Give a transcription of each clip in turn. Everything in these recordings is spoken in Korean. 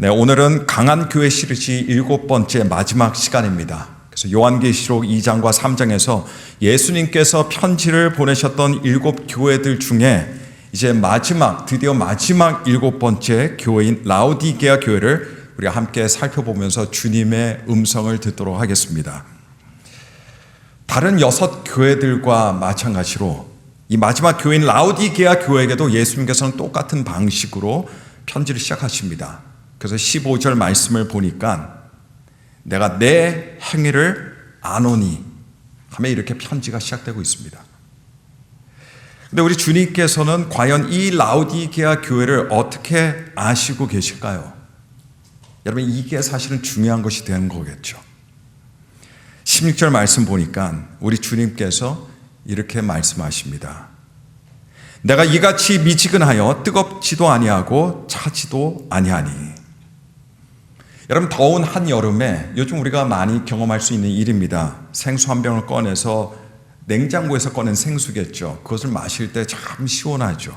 네, 오늘은 강한 교회 시리즈 7번째 마지막 시간입니다. 그래서 요한계시록 2장과 3장에서 예수님께서 편지를 보내셨던 7교회들 중에 이제 드디어 마지막 7번째 교회인 라오디게아 교회를 우리가 함께 살펴보면서 주님의 음성을 듣도록 하겠습니다. 다른 6교회들과 마찬가지로 이 마지막 교회인 라오디게아 교회에게도 예수님께서는 똑같은 방식으로 편지를 시작하십니다. 그래서 15절 말씀을 보니까 내가 내 행위를 아노니 하며 이렇게 편지가 시작되고 있습니다. 근데 우리 주님께서는 과연 이 라오디게아 교회를 어떻게 아시고 계실까요? 여러분, 이게 사실은 중요한 것이 되는 거겠죠. 16절 말씀 보니까 우리 주님께서 이렇게 말씀하십니다. 내가 이같이 미지근하여 뜨겁지도 아니하고 차지도 아니하니. 여러분, 더운 한여름에 요즘 우리가 많이 경험할 수 있는 일입니다. 생수 한 병을 꺼내서 냉장고에서 꺼낸 생수겠죠. 그것을 마실 때 참 시원하죠.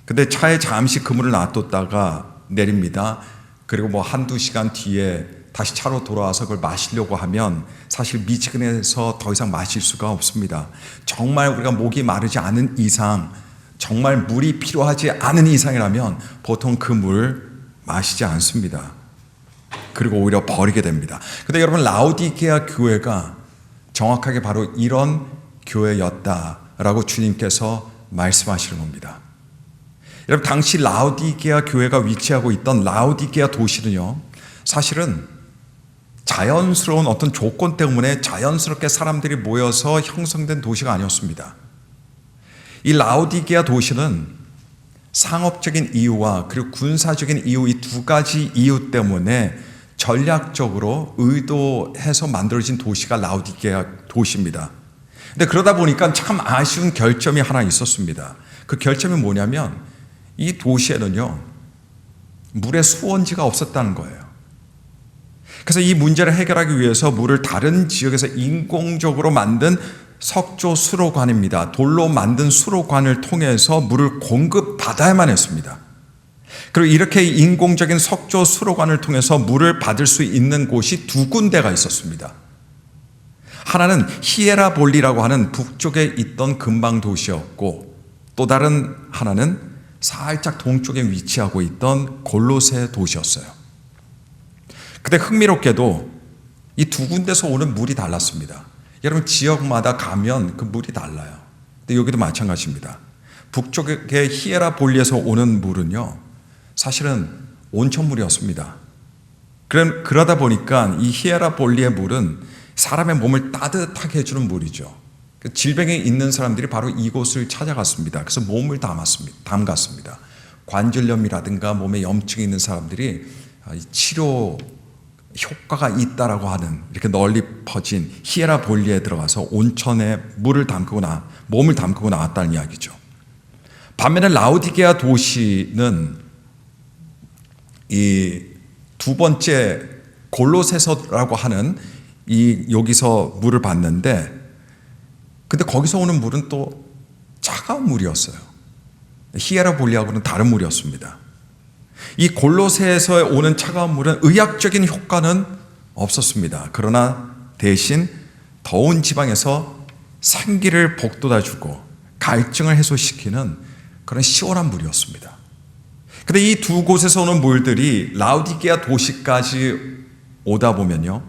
근데 차에 잠시 그물을 놔뒀다가 내립니다. 그리고 한두 시간 뒤에 다시 차로 돌아와서 그걸 마시려고 하면 사실 미지근해서 더 이상 마실 수가 없습니다. 정말 우리가 목이 마르지 않은 이상, 정말 물이 필요하지 않은 이상이라면 보통 그 물 마시지 않습니다. 그리고 오히려 버리게 됩니다. 근데 여러분, 라오디게아 교회가 정확하게 바로 이런 교회였다라고 주님께서 말씀하시는 겁니다. 여러분, 당시 라오디게아 교회가 위치하고 있던 라오디게아 도시는요, 사실은 자연스러운 어떤 조건 때문에 자연스럽게 사람들이 모여서 형성된 도시가 아니었습니다. 이 라오디게아 도시는 상업적인 이유와 그리고 군사적인 이유, 이 두 가지 이유 때문에 전략적으로 의도해서 만들어진 도시가 라오디게아 도시입니다. 근데 그러다 보니까 참 아쉬운 결점이 하나 있었습니다. 그 결점이 뭐냐면 이 도시에는요, 물의 수원지가 없었다는 거예요. 그래서 이 문제를 해결하기 위해서 물을 다른 지역에서 인공적으로 만든 석조 수로관입니다. 돌로 만든 수로관을 통해서 물을 공급받아야만 했습니다. 그리고 이렇게 인공적인 석조 수로관을 통해서 물을 받을 수 있는 곳이 두 군데가 있었습니다. 하나는 히에라볼리라고 하는 북쪽에 있던 근방 도시였고, 또 다른 하나는 살짝 동쪽에 위치하고 있던 골로새 도시였어요. 근데 흥미롭게도 이 두 군데서 오는 물이 달랐습니다. 여러분, 지역마다 가면 그 물이 달라요. 근데 여기도 마찬가지입니다. 북쪽의 히에라볼리에서 오는 물은요, 사실은 온천물이었습니다. 그러다 보니까 이 히에라볼리의 물은 사람의 몸을 따뜻하게 해주는 물이죠. 질병이 있는 사람들이 바로 이곳을 찾아갔습니다. 그래서 몸을 담갔습니다. 관절염이라든가 몸에 염증이 있는 사람들이 치료 효과가 있다라고 하는, 이렇게 널리 퍼진 히에라볼리에 들어가서 온천에 몸을 담그고 나왔다는 이야기죠. 반면에 라오디게아 도시는 이 두 번째 골로새서라고 하는 여기서 물을 받는데, 근데 거기서 오는 물은 또 차가운 물이었어요. 히에라볼리하고는 다른 물이었습니다. 이 골로새에서 오는 차가운 물은 의학적인 효과는 없었습니다. 그러나 대신 더운 지방에서 생기를 복돋아주고 갈증을 해소시키는 그런 시원한 물이었습니다. 근데 이 두 곳에서 오는 물들이 라오디게아 도시까지 오다 보면요,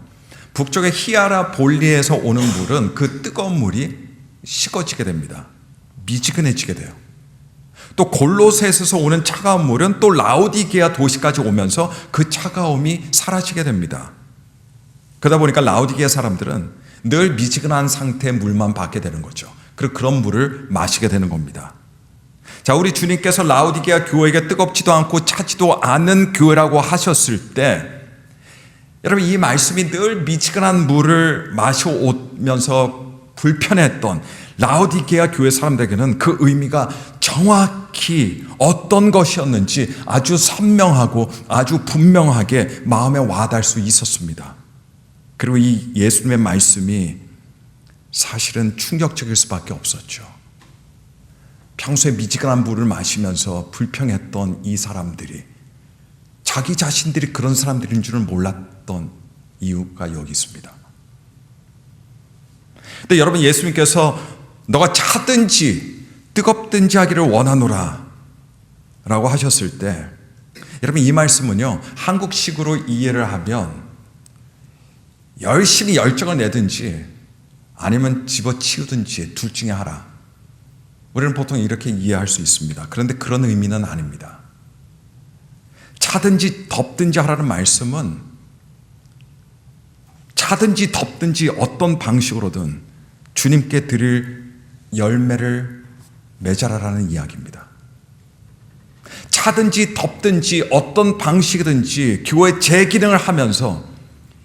북쪽의 히에라볼리에서 오는 물은 그 뜨거운 물이 식어지게 됩니다. 미지근해지게 돼요. 또 골로새에서 오는 차가운 물은 또 라오디게아 도시까지 오면서 그 차가움이 사라지게 됩니다. 그러다 보니까 라오디게아 사람들은 늘 미지근한 상태의 물만 받게 되는 거죠. 그리고 그런 물을 마시게 되는 겁니다. 자, 우리 주님께서 라오디게아 교회에게 뜨겁지도 않고 차지도 않은 교회라고 하셨을 때, 여러분, 이 말씀이 늘 미지근한 물을 마셔오면서 불편했던 라오디게아 교회 사람들에게는 그 의미가 정확히 어떤 것이었는지 아주 선명하고 아주 분명하게 마음에 와닿을 수 있었습니다. 그리고 이 예수님의 말씀이 사실은 충격적일 수밖에 없었죠. 평소에 미지근한 물을 마시면서 불평했던 이 사람들이 자기 자신들이 그런 사람들인 줄은 몰랐던 이유가 여기 있습니다. 근데 여러분, 예수님께서 너가 차든지 뜨겁든지 하기를 원하노라 라고 하셨을 때, 여러분 이 말씀은요, 한국식으로 이해를 하면 열심히 열정을 내든지 아니면 집어치우든지 둘 중에 하라. 우리는 보통 이렇게 이해할 수 있습니다. 그런데 그런 의미는 아닙니다. 차든지 덥든지 하라는 말씀은 차든지 덥든지 어떤 방식으로든 주님께 드릴 열매를 맺어라라는 이야기입니다. 차든지 덥든지 어떤 방식이든지 교회 재기능을 하면서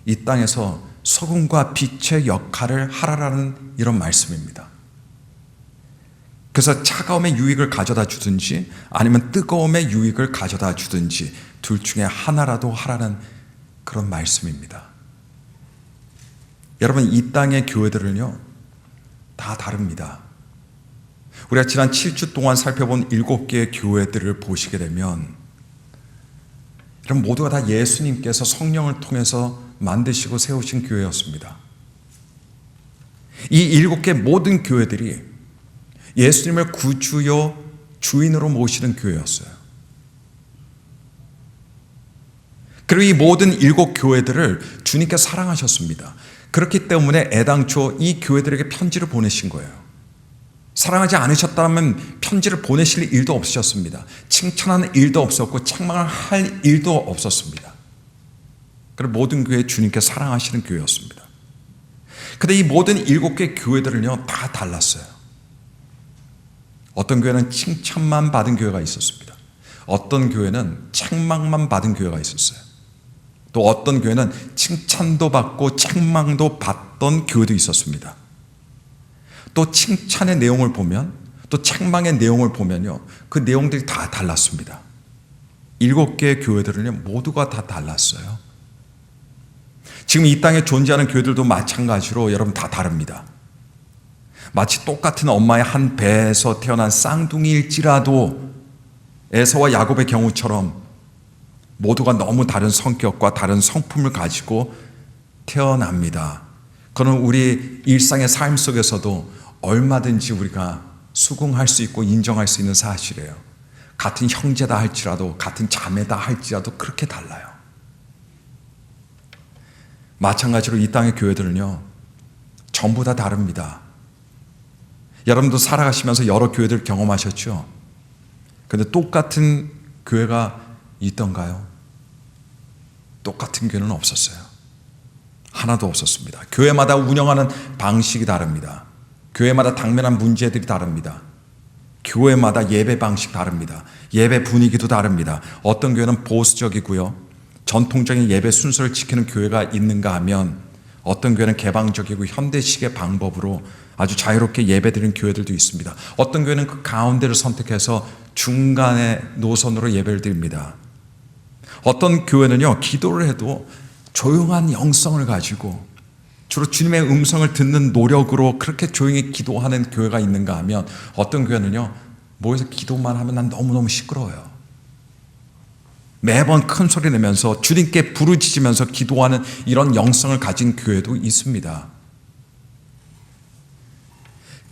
이 땅에서 소금과 빛의 역할을 하라라는 이런 말씀입니다. 그래서 차가움의 유익을 가져다 주든지 아니면 뜨거움의 유익을 가져다 주든지 둘 중에 하나라도 하라는 그런 말씀입니다. 여러분, 이 땅의 교회들은요 다 다릅니다. 우리가 지난 7주 동안 살펴본 7개의 교회들을 보시게 되면 여러분 모두가 다 예수님께서 성령을 통해서 만드시고 세우신 교회였습니다. 이 7개 모든 교회들이 예수님을 구주요 주인으로 모시는 교회였어요. 그리고 이 모든 7교회들을 주님께 사랑하셨습니다. 그렇기 때문에 애당초 이 교회들에게 편지를 보내신 거예요. 사랑하지 않으셨다면 편지를 보내실 일도 없으셨습니다. 칭찬하는 일도 없었고 책망을 할 일도 없었습니다. 그리고 모든 교회 주님께 사랑하시는 교회였습니다. 그런데 이 모든 7개 교회들은요 다 달랐어요. 어떤 교회는 칭찬만 받은 교회가 있었습니다. 어떤 교회는 책망만 받은 교회가 있었어요. 또 어떤 교회는 칭찬도 받고 책망도 받던 교회도 있었습니다. 또 칭찬의 내용을 보면 또 책망의 내용을 보면요 그 내용들이 다 달랐습니다. 7개의 교회들은요 모두가 다 달랐어요. 지금 이 땅에 존재하는 교회들도 마찬가지로 여러분 다 다릅니다. 마치 똑같은 엄마의 한 배에서 태어난 쌍둥이일지라도 에서와 야곱의 경우처럼 모두가 너무 다른 성격과 다른 성품을 가지고 태어납니다. 그건 우리 일상의 삶 속에서도 얼마든지 우리가 수긍할 수 있고 인정할 수 있는 사실이에요. 같은 형제다 할지라도 같은 자매다 할지라도 그렇게 달라요. 마찬가지로 이 땅의 교회들은요 전부 다 다릅니다. 여러분도 살아가시면서 여러 교회들 경험하셨죠? 그런데 똑같은 교회가 있던가요? 똑같은 교회는 없었어요. 하나도 없었습니다. 교회마다 운영하는 방식이 다릅니다. 교회마다 당면한 문제들이 다릅니다. 교회마다 예배 방식 다릅니다. 예배 분위기도 다릅니다. 어떤 교회는 보수적이고요 전통적인 예배 순서를 지키는 교회가 있는가 하면 어떤 교회는 개방적이고 현대식의 방법으로 아주 자유롭게 예배드리는 교회들도 있습니다. 어떤 교회는 그 가운데를 선택해서 중간의 노선으로 예배를 드립니다. 어떤 교회는요 기도를 해도 조용한 영성을 가지고 주로 주님의 음성을 듣는 노력으로 그렇게 조용히 기도하는 교회가 있는가 하면 어떤 교회는요 모여서 기도만 하면 난 너무너무 시끄러워요. 매번 큰 소리 내면서 주님께 부르짖으면서 기도하는 이런 영성을 가진 교회도 있습니다.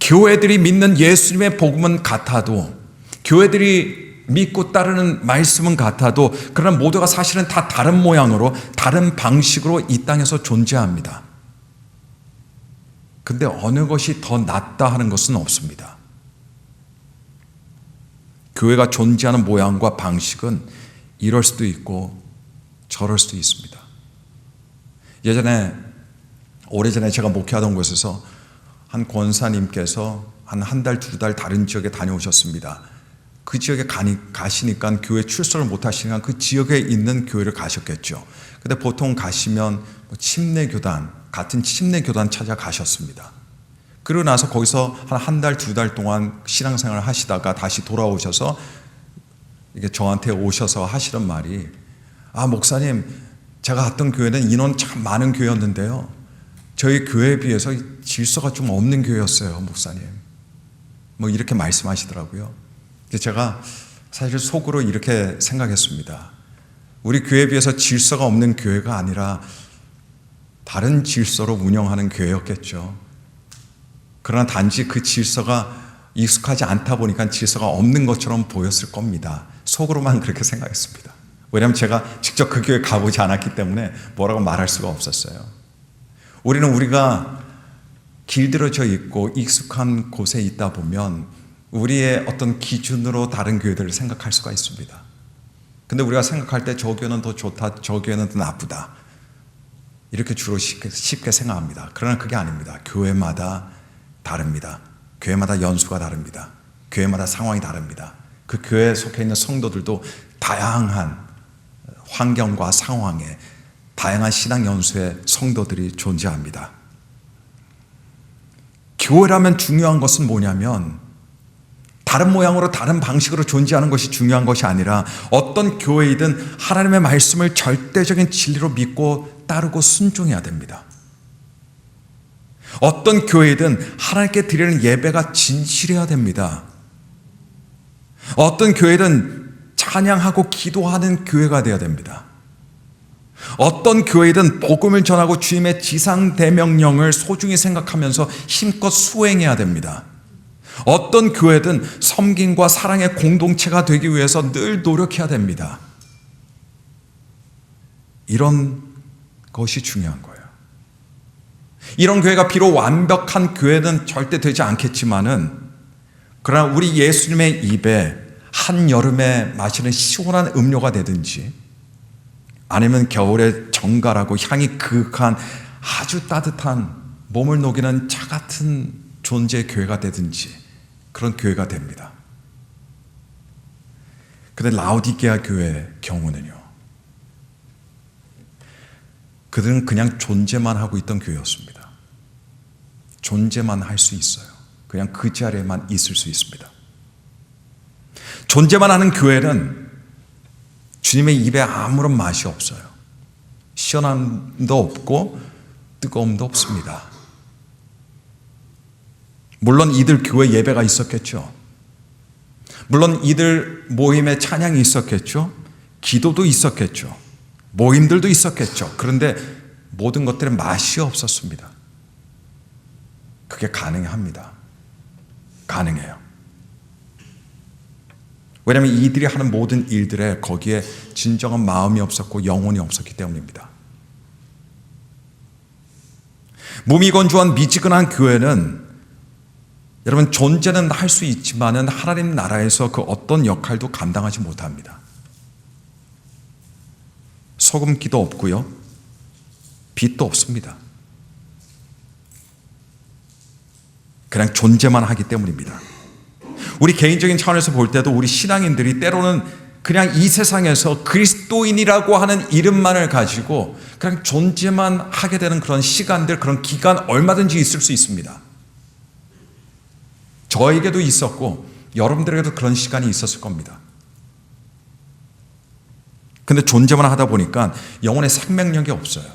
교회들이 믿는 예수님의 복음은 같아도 교회들이 믿고 따르는 말씀은 같아도 그러나 모두가 사실은 다 다른 모양으로 다른 방식으로 이 땅에서 존재합니다. 근데 어느 것이 더 낫다 하는 것은 없습니다. 교회가 존재하는 모양과 방식은 이럴 수도 있고 저럴 수도 있습니다. 오래전에 제가 목회하던 곳에서 한 권사님께서 한 달, 2달 다른 지역에 다녀오셨습니다. 그 지역에 가시니까 교회 출석을 못 하시니까 그 지역에 있는 교회를 가셨겠죠. 근데 보통 가시면 침례교단, 같은 침례교단 찾아가셨습니다. 그러고 나서 거기서 한 달, 2달 동안 신앙생활을 하시다가 다시 돌아오셔서 이게 저한테 오셔서 하시는 말이 목사님, 제가 갔던 교회는 인원 참 많은 교회였는데요. 저희 교회에 비해서 질서가 좀 없는 교회였어요, 목사님. 뭐 이렇게 말씀하시더라고요. 제가 사실 속으로 이렇게 생각했습니다. 우리 교회에 비해서 질서가 없는 교회가 아니라 다른 질서로 운영하는 교회였겠죠. 그러나 단지 그 질서가 익숙하지 않다 보니까 질서가 없는 것처럼 보였을 겁니다. 속으로만 그렇게 생각했습니다. 왜냐하면 제가 직접 그 교회 가보지 않았기 때문에 뭐라고 말할 수가 없었어요. 우리가 길들여져 있고 익숙한 곳에 있다 보면 우리의 어떤 기준으로 다른 교회들을 생각할 수가 있습니다. 근데 우리가 생각할 때 저 교회는 더 좋다, 저 교회는 더 나쁘다, 이렇게 주로 쉽게 생각합니다. 그러나 그게 아닙니다. 교회마다 다릅니다. 교회마다 연수가 다릅니다. 교회마다 상황이 다릅니다. 그 교회에 속해 있는 성도들도 다양한 환경과 상황에 다양한 신앙 연수의 성도들이 존재합니다. 교회라면 중요한 것은 뭐냐면 다른 모양으로 다른 방식으로 존재하는 것이 중요한 것이 아니라 어떤 교회이든 하나님의 말씀을 절대적인 진리로 믿고 따르고 순종해야 됩니다. 어떤 교회이든 하나님께 드리는 예배가 진실해야 됩니다. 어떤 교회든 찬양하고 기도하는 교회가 되어야 됩니다. 어떤 교회든 복음을 전하고 주님의 지상대명령을 소중히 생각하면서 힘껏 수행해야 됩니다. 어떤 교회든 섬김과 사랑의 공동체가 되기 위해서 늘 노력해야 됩니다. 이런 것이 중요한 거예요. 이런 교회가 비록 완벽한 교회는 절대 되지 않겠지만은, 그러나 우리 예수님의 입에 한여름에 마시는 시원한 음료가 되든지 아니면 겨울에 정갈하고 향이 그윽한 아주 따뜻한 몸을 녹이는 차 같은 존재의 교회가 되든지 그런 교회가 됩니다. 그런데 라오디게아 교회의 경우는요, 그들은 그냥 존재만 하고 있던 교회였습니다. 존재만 할 수 있어요. 그냥 그 자리에만 있을 수 있습니다. 존재만 하는 교회는 주님의 입에 아무런 맛이 없어요. 시원함도 없고 뜨거움도 없습니다. 물론 이들 교회 예배가 있었겠죠. 물론 이들 모임에 찬양이 있었겠죠. 기도도 있었겠죠. 모임들도 있었겠죠. 그런데 모든 것들은 맛이 없었습니다. 그게 가능합니다. 가능해요. 왜냐하면 이들이 하는 모든 일들에 거기에 진정한 마음이 없었고 영혼이 없었기 때문입니다. 무미건조한 미지근한 교회는 여러분 존재는 할 수 있지만은 하나님 나라에서 그 어떤 역할도 감당하지 못합니다. 소금기도 없고요, 빛도 없습니다. 그냥 존재만 하기 때문입니다. 우리 개인적인 차원에서 볼 때도 우리 신앙인들이 때로는 그냥 이 세상에서 그리스도인이라고 하는 이름만을 가지고 그냥 존재만 하게 되는 그런 시간들, 그런 기간 얼마든지 있을 수 있습니다. 저에게도 있었고 여러분들에게도 그런 시간이 있었을 겁니다. 근데 존재만 하다 보니까 영혼의 생명력이 없어요.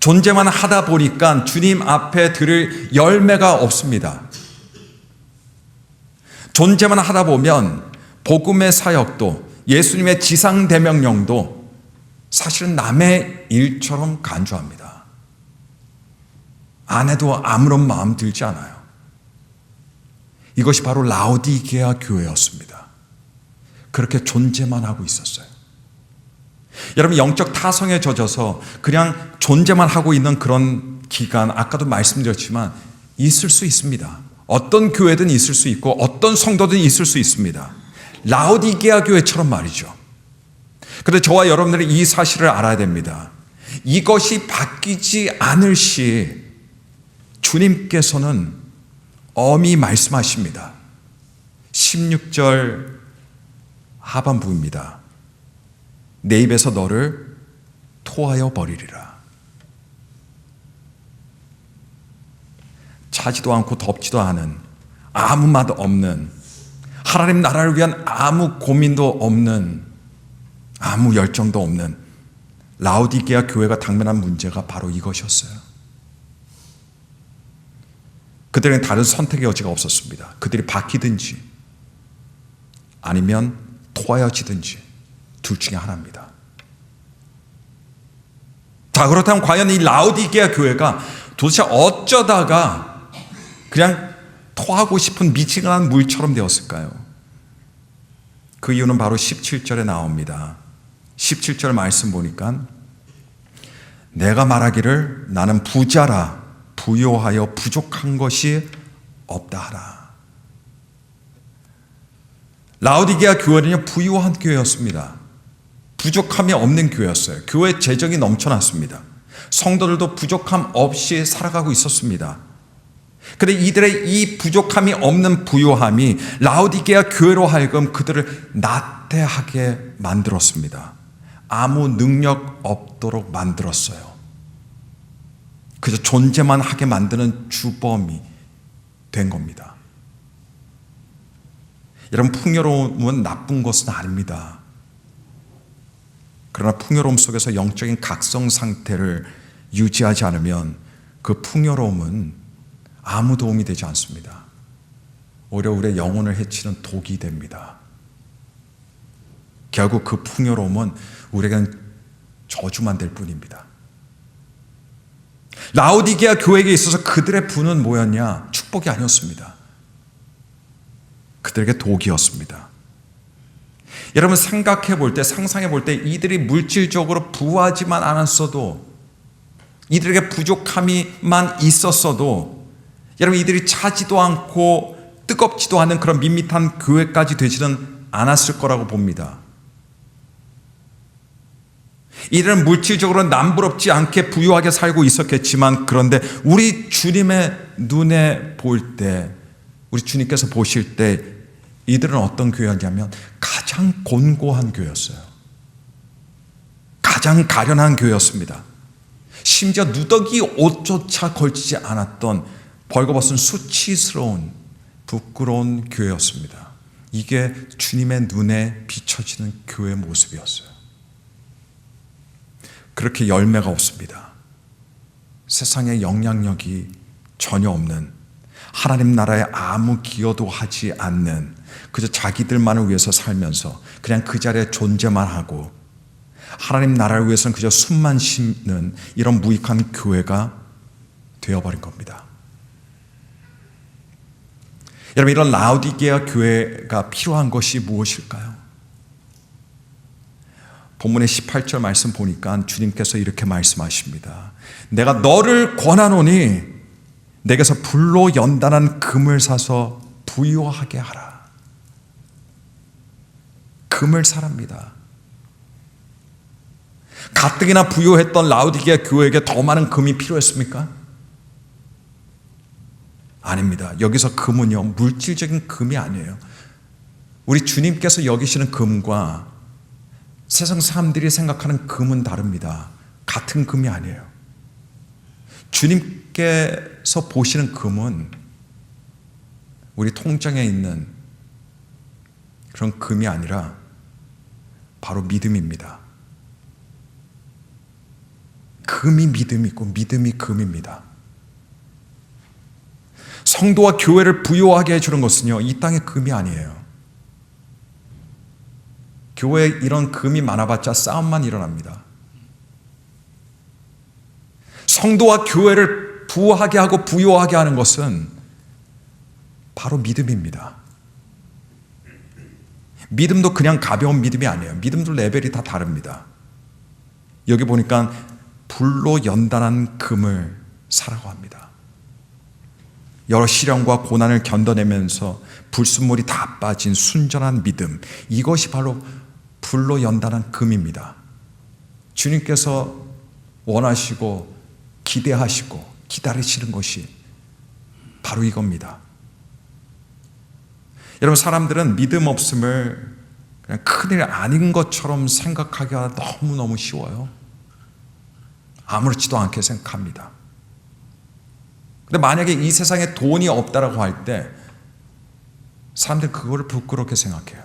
존재만 하다 보니까 주님 앞에 드릴 열매가 없습니다. 존재만 하다 보면 복음의 사역도 예수님의 지상대명령도 사실은 남의 일처럼 간주합니다. 안 해도 아무런 마음 들지 않아요. 이것이 바로 라오디게아 교회였습니다. 그렇게 존재만 하고 있었어요. 여러분, 영적 타성에 젖어서 그냥 존재만 하고 있는 그런 기간, 아까도 말씀드렸지만 있을 수 있습니다. 어떤 교회든 있을 수 있고 어떤 성도든 있을 수 있습니다. 라오디게아 교회처럼 말이죠. 그런데 저와 여러분들이 이 사실을 알아야 됩니다. 이것이 바뀌지 않을 시 주님께서는 엄히 말씀하십니다. 16절 하반부입니다. 내 입에서 너를 토하여 버리리라. 차지도 않고 덥지도 않은, 아무 맛 없는, 하나님 나라를 위한 아무 고민도 없는, 아무 열정도 없는 라오디게아 교회가 당면한 문제가 바로 이것이었어요. 그들에겐 다른 선택의 여지가 없었습니다. 그들이 바뀌든지 아니면 토하여지든지 둘 중에 하나입니다. 자, 그렇다면 과연 이 라오디게아 교회가 도대체 어쩌다가 그냥 토하고 싶은 미지근한 물처럼 되었을까요? 그 이유는 바로 17절에 나옵니다. 17절 말씀 보니까 내가 말하기를 나는 부자라 부요하여 부족한 것이 없다 하라. 라오디게아 교회는요, 부유한 교회였습니다. 부족함이 없는 교회였어요. 교회 재정이 넘쳐났습니다. 성도들도 부족함 없이 살아가고 있었습니다. 그런데 이들의 이 부족함이 없는 부요함이 라오디게아 교회로 하여금 그들을 나태하게 만들었습니다. 아무 능력 없도록 만들었어요. 그저 존재만 하게 만드는 주범이 된 겁니다. 여러분, 풍요로움은 나쁜 것은 아닙니다. 그러나 풍요로움 속에서 영적인 각성 상태를 유지하지 않으면 그 풍요로움은 아무 도움이 되지 않습니다. 오히려 우리의 영혼을 해치는 독이 됩니다. 결국 그 풍요로움은 우리에게는 저주만 될 뿐입니다. 라오디게아 교회에게 있어서 그들의 부는 뭐였냐? 축복이 아니었습니다. 그들에게 독이었습니다. 여러분, 생각해 볼 때, 상상해 볼 때 이들이 물질적으로 부하지만 않았어도, 이들에게 부족함이만 있었어도, 여러분, 이들이 차지도 않고 뜨겁지도 않은 그런 밋밋한 교회까지 되지는 않았을 거라고 봅니다. 이들은 물질적으로 남부럽지 않게 부유하게 살고 있었겠지만, 그런데 우리 주님의 눈에 볼 때, 우리 주님께서 보실 때 이들은 어떤 교회였냐면 가장 곤고한 교회였어요. 가장 가련한 교회였습니다. 심지어 누더기 옷조차 걸치지 않았던 벌거벗은 수치스러운 부끄러운 교회였습니다. 이게 주님의 눈에 비춰지는 교회의 모습이었어요. 그렇게 열매가 없습니다. 세상에 영향력이 전혀 없는, 하나님 나라에 아무 기여도 하지 않는, 그저 자기들만을 위해서 살면서 그냥 그 자리에 존재만 하고 하나님 나라를 위해서는 그저 숨만 쉬는 이런 무익한 교회가 되어버린 겁니다. 여러분, 이런 라오디게아 교회가 필요한 것이 무엇일까요? 본문의 18절 말씀 보니까 주님께서 이렇게 말씀하십니다. 내가 너를 권하노니 내게서 불로 연단한 금을 사서 부유하게 하라. 금을 사랍니다. 가뜩이나 부유했던 라오디게아 교회에게 더 많은 금이 필요했습니까? 아닙니다. 여기서 금은요, 물질적인 금이 아니에요. 우리 주님께서 여기시는 금과 세상 사람들이 생각하는 금은 다릅니다. 같은 금이 아니에요. 주님께서 보시는 금은 우리 통장에 있는 그런 금이 아니라 바로 믿음입니다. 금이 믿음이 있고 믿음이 금입니다. 성도와 교회를 부유하게 해주는 것은요, 이 땅의 금이 아니에요. 교회에 이런 금이 많아봤자 싸움만 일어납니다. 성도와 교회를 부하게 하고 부유하게 하는 것은 바로 믿음입니다. 믿음도 그냥 가벼운 믿음이 아니에요. 믿음도 레벨이 다 다릅니다. 여기 보니까 불로 연단한 금을 사라고 합니다. 여러 시련과 고난을 견뎌내면서 불순물이 다 빠진 순전한 믿음, 이것이 바로 불로 연단한 금입니다. 주님께서 원하시고 기대하시고 기다리시는 것이 바로 이겁니다. 여러분, 사람들은 믿음 없음을 그냥 큰일 아닌 것처럼 생각하기가 너무너무 쉬워요. 아무렇지도 않게 생각합니다. 근데 만약에 이 세상에 돈이 없다라고 할 때 사람들 그거를 부끄럽게 생각해요.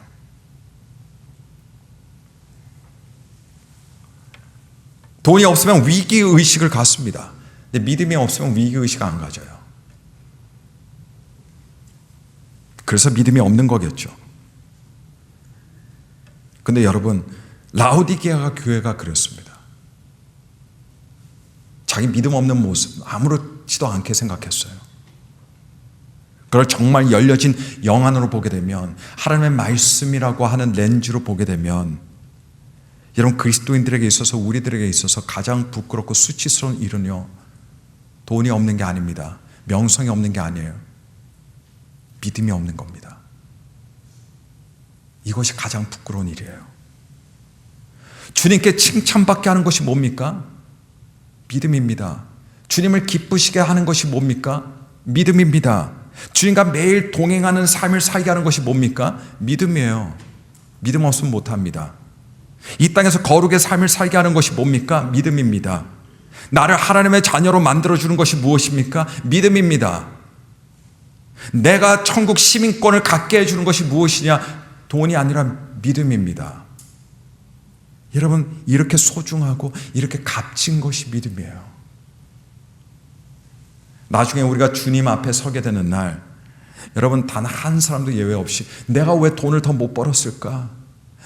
돈이 없으면 위기의식을 갖습니다. 근데 믿음이 없으면 위기의식 안 가져요. 그래서 믿음이 없는 거겠죠. 근데 여러분, 라오디게아 교회가 그랬습니다. 자기 믿음 없는 모습 아무렇지도 않게 생각했어요. 그걸 정말 열려진 영안으로 보게 되면, 하나님의 말씀이라고 하는 렌즈로 보게 되면, 여러분, 그리스도인들에게 있어서, 우리들에게 있어서 가장 부끄럽고 수치스러운 일은요, 돈이 없는 게 아닙니다. 명성이 없는 게 아니에요. 믿음이 없는 겁니다. 이것이 가장 부끄러운 일이에요. 주님께 칭찬받게 하는 것이 뭡니까? 믿음입니다. 주님을 기쁘시게 하는 것이 뭡니까? 믿음입니다. 주님과 매일 동행하는 삶을 살게 하는 것이 뭡니까? 믿음이에요. 믿음 없으면 못합니다. 이 땅에서 거룩의 삶을 살게 하는 것이 뭡니까? 믿음입니다. 나를 하나님의 자녀로 만들어주는 것이 무엇입니까? 믿음입니다. 내가 천국 시민권을 갖게 해주는 것이 무엇이냐? 돈이 아니라 믿음입니다. 여러분, 이렇게 소중하고 이렇게 값진 것이 믿음이에요. 나중에 우리가 주님 앞에 서게 되는 날, 여러분, 단 한 사람도 예외 없이 내가 왜 돈을 더 못 벌었을까?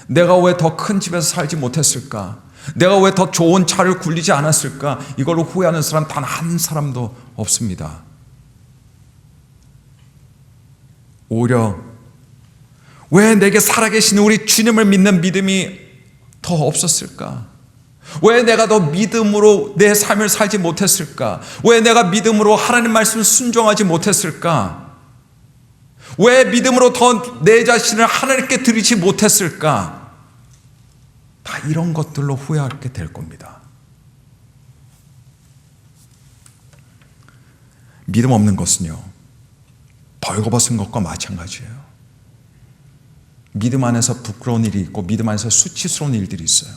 내가 왜 더 큰 집에서 살지 못했을까? 내가 왜 더 좋은 차를 굴리지 않았을까? 이걸로 후회하는 사람 단 한 사람도 없습니다. 오히려 왜 내게 살아계신 우리 주님을 믿는 믿음이 더 없었을까? 왜 내가 더 믿음으로 내 삶을 살지 못했을까? 왜 내가 믿음으로 하나님 말씀을 순종하지 못했을까? 왜 믿음으로 더 내 자신을 하나님께 드리지 못했을까? 다 이런 것들로 후회하게 될 겁니다. 믿음 없는 것은요, 벌거벗은 것과 마찬가지예요. 믿음 안에서 부끄러운 일이 있고 믿음 안에서 수치스러운 일들이 있어요.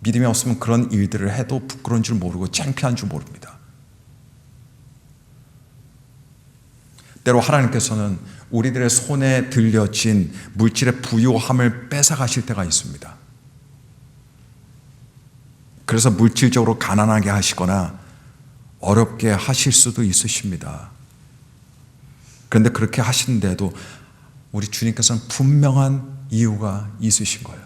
믿음이 없으면 그런 일들을 해도 부끄러운 줄 모르고 창피한 줄 모릅니다. 때로 하나님께서는 우리들의 손에 들려진 물질의 부요함을 뺏어가실 때가 있습니다. 그래서 물질적으로 가난하게 하시거나 어렵게 하실 수도 있으십니다. 그런데 그렇게 하시는데도 우리 주님께서는 분명한 이유가 있으신 거예요.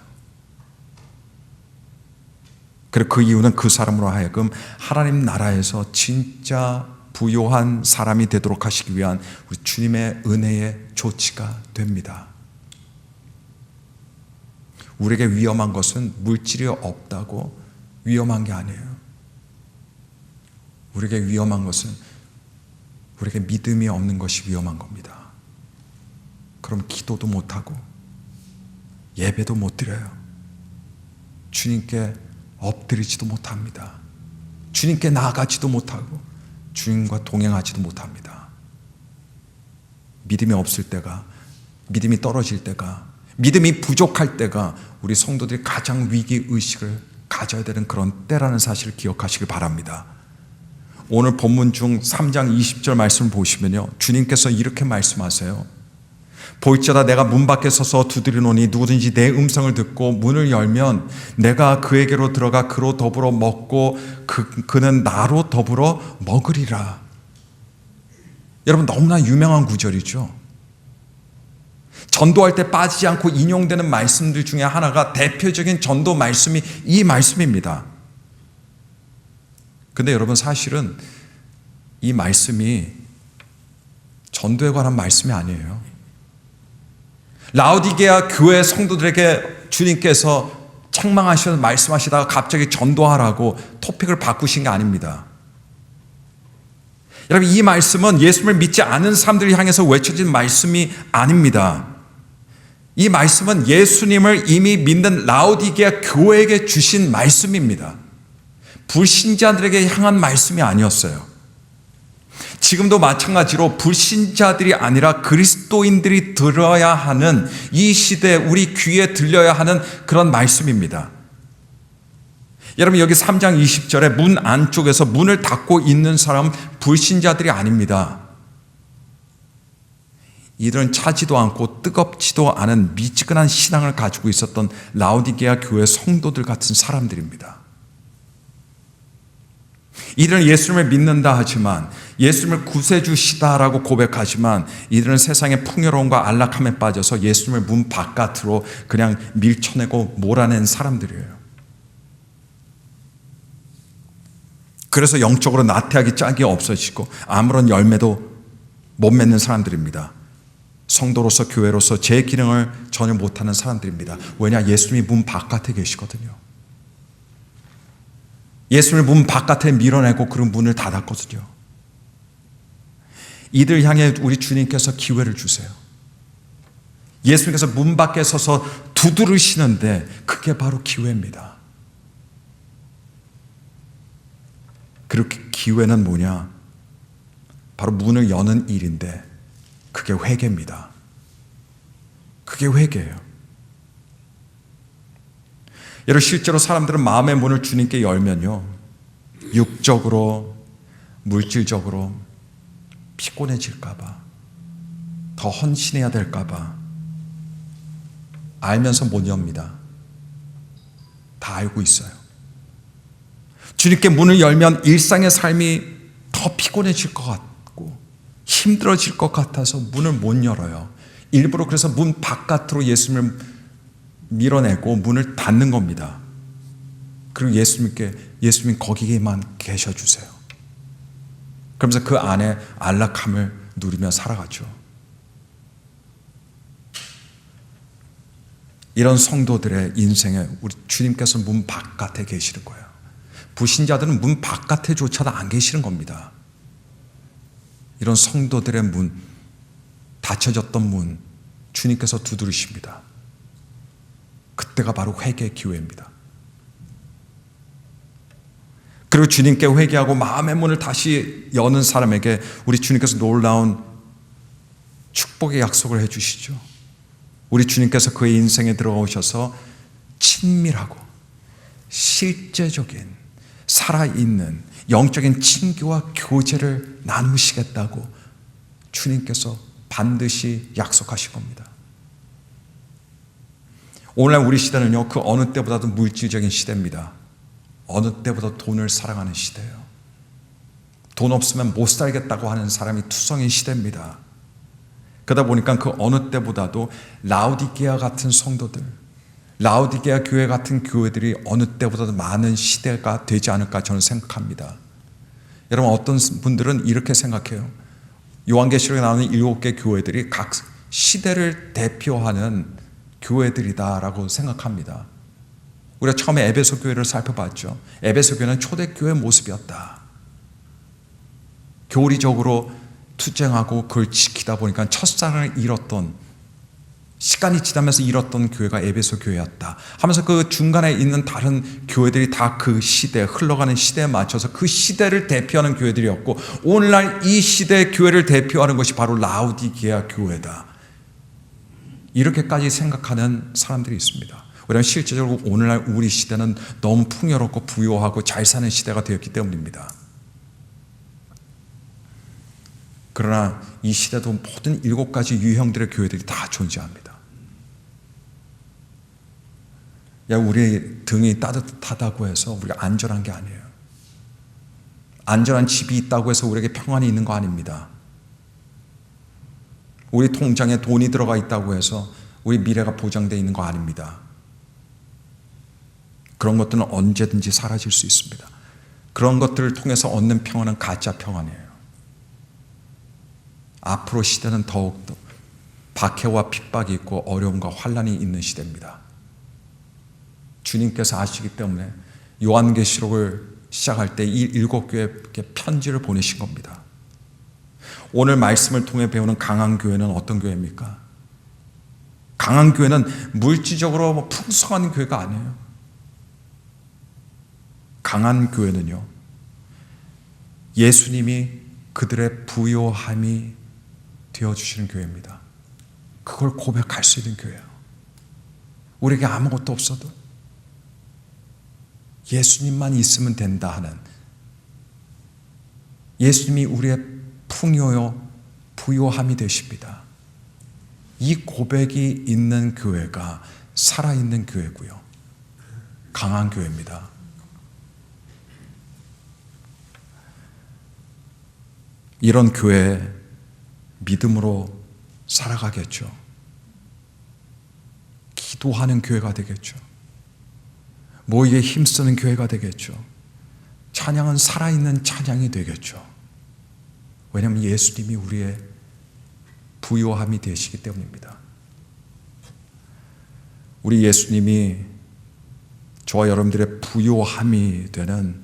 그리고 그 이유는 그 사람으로 하여금 하나님 나라에서 진짜 부요한 사람이 되도록 하시기 위한 우리 주님의 은혜의 조치가 됩니다. 우리에게 위험한 것은 물질이 없다고 위험한 게 아니에요. 우리에게 위험한 것은 우리에게 믿음이 없는 것이 위험한 겁니다. 그럼 기도도 못하고 예배도 못 드려요. 주님께 엎드리지도 못합니다. 주님께 나아가지도 못하고 주님과 동행하지도 못합니다. 믿음이 없을 때가, 믿음이 떨어질 때가, 믿음이 부족할 때가 우리 성도들이 가장 위기의식을 가져야 되는 그런 때라는 사실을 기억하시길 바랍니다. 오늘 본문 중 3장 20절 말씀을 보시면요, 주님께서 이렇게 말씀하세요. 볼지어다 내가 문 밖에 서서 두드리노니 누구든지 내 음성을 듣고 문을 열면 내가 그에게로 들어가 그로 더불어 먹고 그는 나로 더불어 먹으리라. 여러분, 너무나 유명한 구절이죠. 전도할 때 빠지지 않고 인용되는 말씀들 중에 하나가, 대표적인 전도 말씀이 이 말씀입니다. 근데 여러분, 사실은 이 말씀이 전도에 관한 말씀이 아니에요. 라오디게아 교회 성도들에게 주님께서 책망하셔서 말씀하시다가 갑자기 전도하라고 토픽을 바꾸신 게 아닙니다. 여러분, 이 말씀은 예수님을 믿지 않은 사람들을 향해서 외쳐진 말씀이 아닙니다. 이 말씀은 예수님을 이미 믿는 라오디게아 교회에게 주신 말씀입니다. 불신자들에게 향한 말씀이 아니었어요. 지금도 마찬가지로 불신자들이 아니라 그리스도인들이 들어야 하는, 이 시대에 우리 귀에 들려야 하는 그런 말씀입니다. 여러분, 여기 3장 20절에 문 안쪽에서 문을 닫고 있는 사람은 불신자들이 아닙니다. 이들은 차지도 않고 뜨겁지도 않은 미지근한 신앙을 가지고 있었던 라오디게아 교회 성도들 같은 사람들입니다. 이들은 예수님을 믿는다 하지만, 예수님을 구세주시다라고 고백하지만, 이들은 세상의 풍요로움과 안락함에 빠져서 예수님을 문 바깥으로 그냥 밀쳐내고 몰아낸 사람들이에요. 그래서 영적으로 나태하기 짝이 없어지고 아무런 열매도 못 맺는 사람들입니다. 성도로서, 교회로서 제 기능을 전혀 못하는 사람들입니다. 왜냐? 예수님이 문 바깥에 계시거든요. 예수님을 문 바깥에 밀어내고 그런 문을 닫았거든요. 이들 향해 우리 주님께서 기회를 주세요. 예수님께서 문 밖에 서서 두드리시는데 그게 바로 기회입니다. 그렇게 기회는 뭐냐? 바로 문을 여는 일인데 그게 회개입니다. 그게 회개예요. 여러분, 실제로 사람들은 마음의 문을 주님께 열면요, 육적으로, 물질적으로 피곤해질까 봐, 더 헌신해야 될까 봐 알면서 못 엽니다. 다 알고 있어요. 주님께 문을 열면 일상의 삶이 더 피곤해질 것 같고 힘들어질 것 같아서 문을 못 열어요. 일부러 그래서 문 바깥으로 예수님을 밀어내고 문을 닫는 겁니다. 그리고 예수님 거기에만 계셔주세요. 그러면서 그 안에 안락함을 누리며 살아가죠. 이런 성도들의 인생에 우리 주님께서 문 바깥에 계시는 거예요. 불신자들은 문 바깥에조차도 안 계시는 겁니다. 이런 성도들의 문, 닫혀졌던 문, 주님께서 두드리십니다. 그때가 바로 회개의 기회입니다. 그리고 주님께 회개하고 마음의 문을 다시 여는 사람에게 우리 주님께서 놀라운 축복의 약속을 해주시죠. 우리 주님께서 그의 인생에 들어오셔서 친밀하고 실제적인 살아있는 영적인 친교와 교제를 나누시겠다고 주님께서 반드시 약속하신 겁니다. 오늘날 우리 시대는요, 그 어느 때보다도 물질적인 시대입니다. 어느 때보다 돈을 사랑하는 시대예요. 돈 없으면 못 살겠다고 하는 사람이 투성인 시대입니다. 그러다 보니까 그 어느 때보다도 라오디게아 같은 성도들, 라오디게아 교회 같은 교회들이 어느 때보다도 많은 시대가 되지 않을까 저는 생각합니다. 여러분, 어떤 분들은 이렇게 생각해요. 요한계시록에 나오는 7개 교회들이 각 시대를 대표하는 교회들이다라고 생각합니다. 우리가 처음에 에베소 교회를 살펴봤죠. 에베소 교회는 초대교회 모습이었다. 교리적으로 투쟁하고 그걸 지키다 보니까 첫사랑을 잃었던, 시간이 지나면서 잃었던 교회가 에베소 교회였다 하면서 그 중간에 있는 다른 교회들이 다 그 시대, 흘러가는 시대에 맞춰서 그 시대를 대표하는 교회들이었고, 오늘날 이 시대의 교회를 대표하는 것이 바로 라오디게아 교회다, 이렇게까지 생각하는 사람들이 있습니다. 왜냐하면 실제적으로 오늘날 우리 시대는 너무 풍요롭고 부유하고 잘 사는 시대가 되었기 때문입니다. 그러나 이 시대도 모든 7가지 유형들의 교회들이 다 존재합니다. 우리 등이 따뜻하다고 해서 우리가 안전한 게 아니에요. 안전한 집이 있다고 해서 우리에게 평안이 있는 거 아닙니다. 우리 통장에 돈이 들어가 있다고 해서 우리 미래가 보장되어 있는 거 아닙니다. 그런 것들은 언제든지 사라질 수 있습니다. 그런 것들을 통해서 얻는 평안은 가짜 평안이에요. 앞으로 시대는 더욱더 박해와 핍박이 있고 어려움과 환난이 있는 시대입니다. 주님께서 아시기 때문에 요한계시록을 시작할 때 이 7교회에 편지를 보내신 겁니다. 오늘 말씀을 통해 배우는 강한 교회는 어떤 교회입니까? 강한 교회는 물질적으로 풍성한 교회가 아니에요. 강한 교회는요, 예수님이 그들의 부요함이 되어주시는 교회입니다. 그걸 고백할 수 있는 교회예요. 우리에게 아무것도 없어도 예수님만 있으면 된다 하는, 예수님이 우리의 풍요요 부요함이 되십니다. 이 고백이 있는 교회가 살아있는 교회고요, 강한 교회입니다. 이런 교회 믿음으로 살아가겠죠. 기도하는 교회가 되겠죠. 모이에 힘쓰는 교회가 되겠죠. 찬양은 살아있는 찬양이 되겠죠. 왜냐하면 예수님이 우리의 부요함이 되시기 때문입니다. 우리 예수님이 저와 여러분들의 부요함이 되는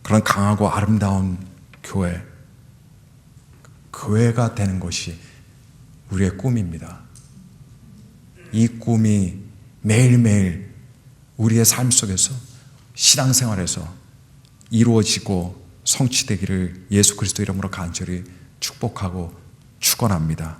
그런 강하고 아름다운 교회가 되는 것이 우리의 꿈입니다. 이 꿈이 매일매일 우리의 삶 속에서 신앙생활에서 이루어지고 성취되기를 예수 그리스도 이름으로 간절히 축복하고 축원합니다.